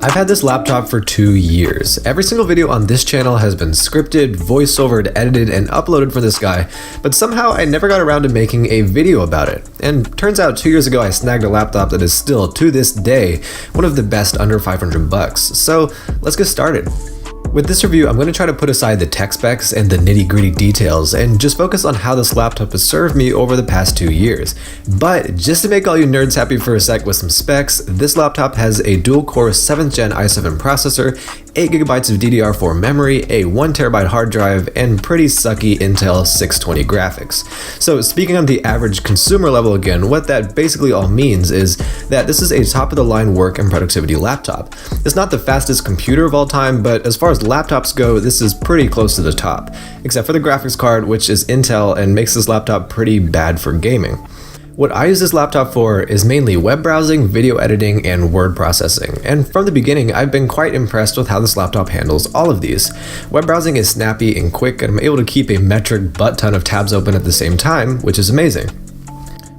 I've had this laptop for 2 years. Every single video on this channel has been scripted, voiceovered, edited, and uploaded for this guy, but somehow I never got around to making a video about it. And turns out 2 years ago I snagged a laptop that is still, to this day, one of the best under 500 bucks. So let's get started. With this review, I'm going to try to put aside the tech specs and the nitty-gritty details and just focus on how this laptop has served me over the past 2 years. But just to make all you nerds happy for a sec with some specs, this laptop has a dual-core 7th gen i7 processor, 8GB of DDR4 memory, a 1TB hard drive, and pretty sucky Intel 620 graphics. So speaking on the average consumer level again, what that basically all means is that this is a top-of-the-line work and productivity laptop. It's not the fastest computer of all time, but as far as laptops go, this is pretty close to the top, except for the graphics card, which is Intel and makes this laptop pretty bad for gaming. What I use this laptop for is mainly web browsing, video editing, and word processing, and from the beginning I've been quite impressed with how this laptop handles all of these. Web browsing is snappy and quick, and I'm able to keep a metric butt ton of tabs open at the same time, which is amazing.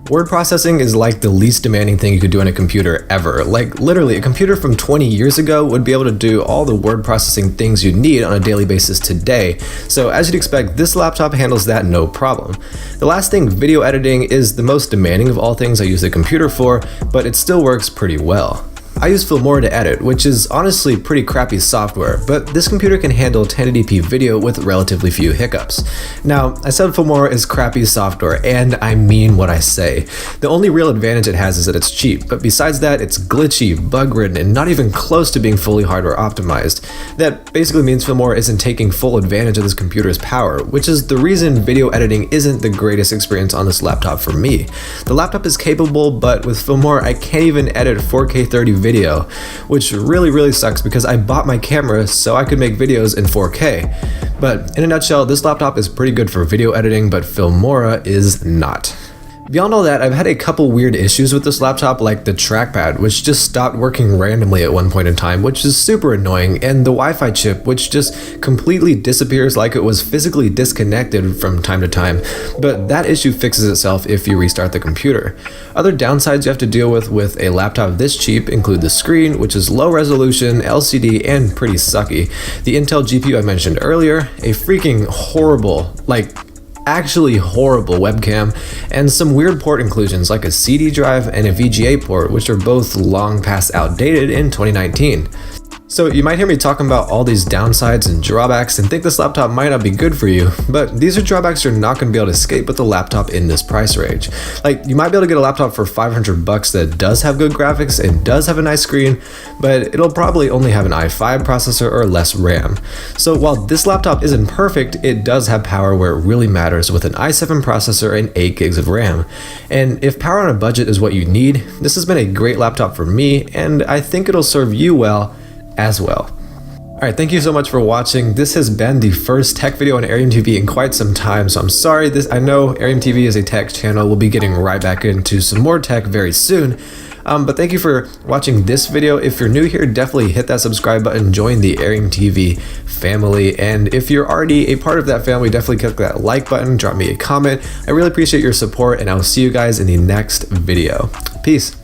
Word processing is like the least demanding thing you could do on a computer ever. Like literally, a computer from 20 years ago would be able to do all the word processing things you need on a daily basis today. So as you'd expect, this laptop handles that no problem. The last thing, video editing, is the most demanding of all things I use the computer for, but it still works pretty well. I use Filmora to edit, which is honestly pretty crappy software, but this computer can handle 1080p video with relatively few hiccups. Now, I said Filmora is crappy software, and I mean what I say. The only real advantage it has is that it's cheap, but besides that, it's glitchy, bug-ridden, and not even close to being fully hardware optimized. That basically means Filmora isn't taking full advantage of this computer's power, which is the reason video editing isn't the greatest experience on this laptop for me. The laptop is capable, but with Filmora I can't even edit 4K 30 video, which really sucks because I bought my camera so I could make videos in 4K. But in a nutshell, this laptop is pretty good for video editing, but Filmora is not. Beyond all that, I've had a couple weird issues with this laptop, like the trackpad, which just stopped working randomly at one point in time, which is super annoying, and the Wi-Fi chip, which just completely disappears like it was physically disconnected from time to time, but that issue fixes itself if you restart the computer. Other downsides you have to deal with a laptop this cheap include the screen, which is low resolution, LCD, and pretty sucky, the Intel GPU I mentioned earlier, a freaking horrible, actually horrible webcam, and some weird port inclusions like a CD drive and a VGA port, which are both long past outdated in 2019. So you might hear me talking about all these downsides and drawbacks and think this laptop might not be good for you, but these are drawbacks you're not going to be able to escape with the laptop in this price range. Like, you might be able to get a laptop for 500 bucks that does have good graphics and does have a nice screen, but it'll probably only have an i5 processor or less RAM. So while this laptop isn't perfect, it does have power where it really matters with an i7 processor and 8 gigs of RAM. And if power on a budget is what you need, this has been a great laptop for me, and I think it'll serve you well as well. Alright, thank you so much for watching. This has been the first tech video on AeriumTV in quite some time, so I'm sorry. I know AeriumTV is a tech channel. We'll be getting right back into some more tech very soon. But thank you for watching this video. If you're new here, definitely hit that subscribe button, join the AeriumTV family, and if you're already a part of that family, definitely click that like button, drop me a comment. I really appreciate your support, and I will see you guys in the next video. Peace.